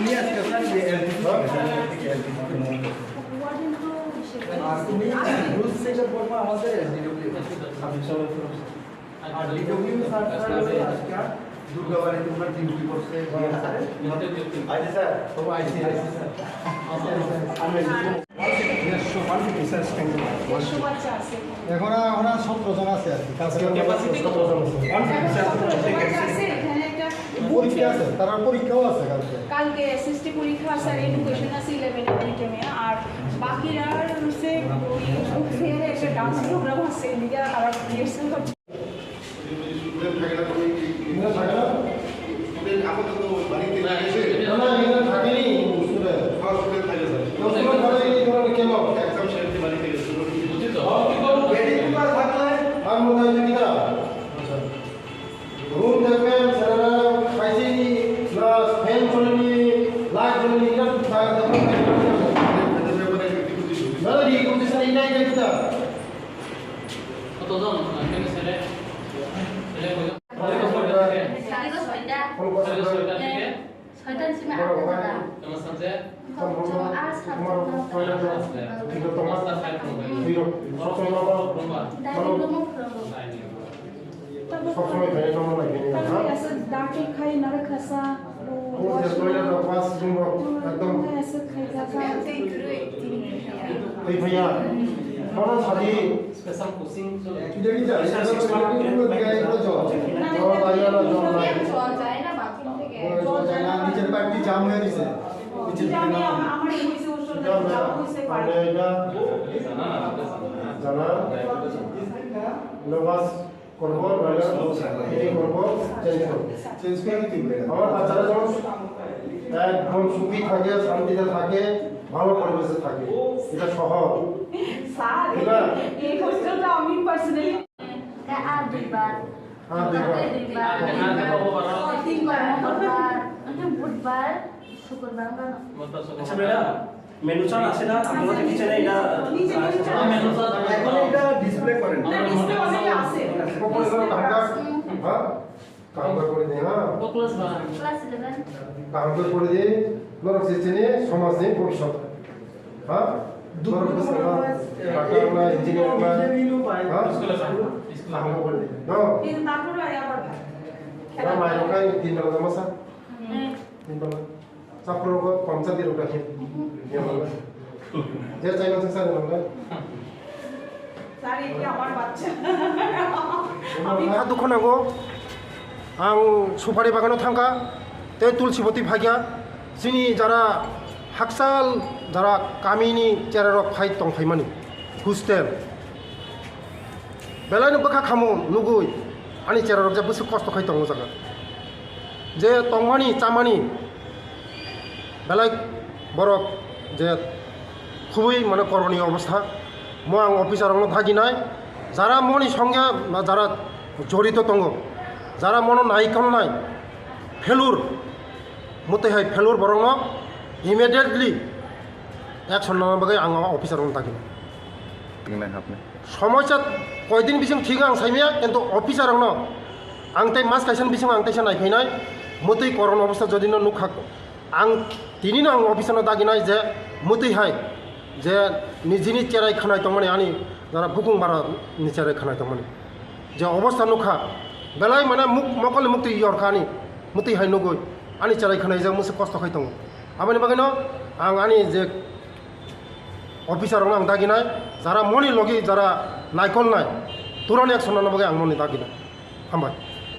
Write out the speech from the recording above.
তুমি আজকে স্যার যে আর তুমি রুলস সেটা বলবো আমাদের এসডিডব্লিউ আর ডিডব্লিউ স্যার আজকে দুর্গাবারে তোমরা ডিউটি করছে আইসি স্যার তো আইসি স্যার আমি এখন আমরা 17 জন আছে আর কি কালকে পরীক্ষা আছে তার পরীক্ষাও আছে কালকে এসএসটি পরীক্ষা আছে আর এডুকেশন আছে 11 এর মিটিংয়ে আর বাকিরা হচ্ছে ওই বুক ফেয়ারে একটা ডান্স প্রোগ্রাম আছে এদিকে আবার রিহার্সাল করছে রুম দেখবেন স্যারেরা খাইছি না ফ্যান চলেনি লাইট চলেনি এটা দাদা কি করতে স্যার এটাই দেখতা কতজন এখানে ছেলে ছেলে তোমার সাথে সবসময় ফ্যানে জমা লাগে তারপরে আছে ডাকে খাই নারে খাসা ও যে টয়লেট পাস রুম একদম আছে খাই খাসা এই ভাইয়া কোন সাথী স্পেশাল কোচিং এটা কি যায় সেটা গায়ে তো জল আইয়া না জল নাই জল যায় না বাথরুম থেকে জল যায় না নিচের পাইপটি জাম হয়ে গেছে নিচের দিকে না আমার এই হইছে ওর সাথে যাও হইছে পারে এটা জানা লোবাস করব নয়লা এই করব চেঞ্জ করে দিতে আমার বাচ্চারা যেমন একদম সুখী থাকে শান্তিতে থাকে ভালো পরিবেশে থাকে এটা শহর স্যার এই হোস্টেলটা আমি পার্সোনালি আর দুইবার বুধবার শুক্রবার আচ্ছা ম্যাডাম মেনু চার্ট আছে না আপনাদের কিচেনে এটা মেনু চার্ট এখন এটা ডিসপ্লে করেন না ডিসপ্লে অলরেডি আছে কোন কোন ঢাকা হ্যাঁ কাম করে দে হ্যাঁ ক্লাস বা ক্লাস 11 কাম করে দে লোক চেনে সমাজ নিয়ে ভবিষ্যৎ হ্যাঁ দূর ঢাকা ইঞ্জিনিয়ার হ্যাঁ স্কুলে কাম করে দে না কিন্তু তারপরে আবার না মায়ের কাছে 3 বেলা জামাসা 3 বেলা চাপড়ো পঞ্চায়েতের ওটা খেয়ে যে চাই না স্যার না স্যার এই আমার বাচ্চা दुख नांगौ आं सुपारि बागानाव थांगा ते तुलसिबती भाग्या जोंनि जारा हाकसाल जारा गामिनि जेराव फाइट दंफायमानि हस्टेल बेलायनो बोखा खामो नुगुइ आंनि जेराव जे बोसोर खस्थ' खाय दङ जागा जे तंमानि चामानि बेलाय बरफ जे খুবই মানে করণীয় অবস্থা মই আং অফিসারनो থাকি নাই যারা মনি সঙ্গে যারা জড়িত দङ যারা মন নাইকন নাই ফেলুর মতে হয় ফেলুর বরং ইমিডিয়েটলি অ্যাকশন নেওয়ার বাকি আং অফিসারनो থাকি সমস্যা কয়দিন বিসং ঠিক আং সাইমিয়া কিন্তু অফিসারनो আং তাই মাস কাইসান বিসং আং তাইসা নাইফैनाय মতেই করণ অবস্থা যদি নুখা आं दिनैनो आं अफिसारनो दागिनाय जे मतेहाय जे निजिनि चेराय खानाय दंमाने आंनि जारा बुकुं बारा नि चेराय खानाय दंमाने जे अबस्था नुखा बेलाय माने मकल मुक्ति यरखानि मतेहाय नुगै आंनि चेराय खानाय जे मोनसे खस्थ' खाय दं आबानि बागैनो आं आंनि जे अफिसारनो आं दागिनाय जारा मनि लगे जारा नायखल नाय तुरन एक्शन लानो बागै आं मनि दागिनाय हामबाय